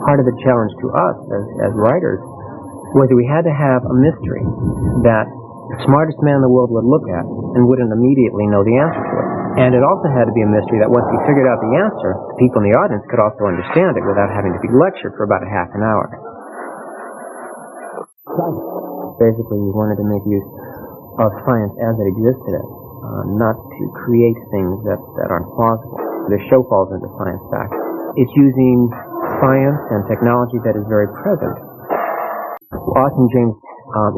Part of the challenge to us as writers was that we had to have a mystery that the smartest man in the world would look at and wouldn't immediately know the answer to it. And it also had to be a mystery that once we figured out the answer, the people in the audience could also understand it without having to be lectured for about a half an hour. Basically, we wanted to make use of science as it exists today, not to create things that aren't plausible. The show falls into science fact. It's using science and technology that is very present. Austin James'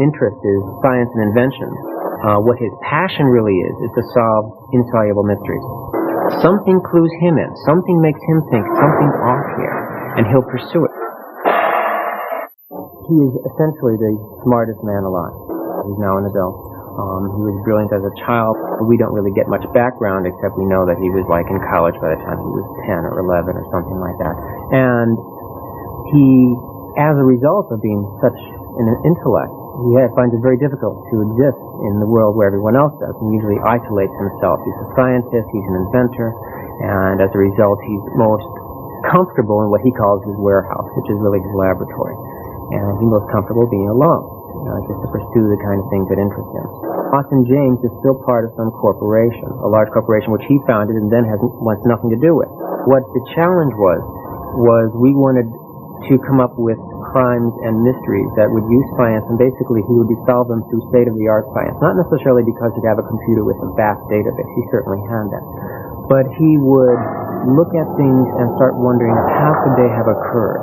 interest is science and invention. What his passion really is to solve insoluble mysteries. Something clues him in. Something makes him think something's off here, and he'll pursue it. He is essentially the smartest man alive. He's now an adult. He was brilliant as a child. We don't really get much background, except we know that he was like in college by the time he was 10 or 11 or something like that. And he, as a result of being such an intellect, he finds it very difficult to exist in the world where everyone else does, and usually isolates himself. He's a scientist, he's an inventor, and as a result, he's most comfortable in what he calls his warehouse, which is really his laboratory. And he's most comfortable being alone, just to pursue the kind of things that interest him. Austin James is still part of some corporation, a large corporation which he founded and then wants nothing to do with. What the challenge was we wanted to come up with crimes and mysteries that would use science, and basically he would solve them through state-of-the-art science. Not necessarily because he'd have a computer with a vast database, he certainly had that. But he would look at things and start wondering how could they have occurred?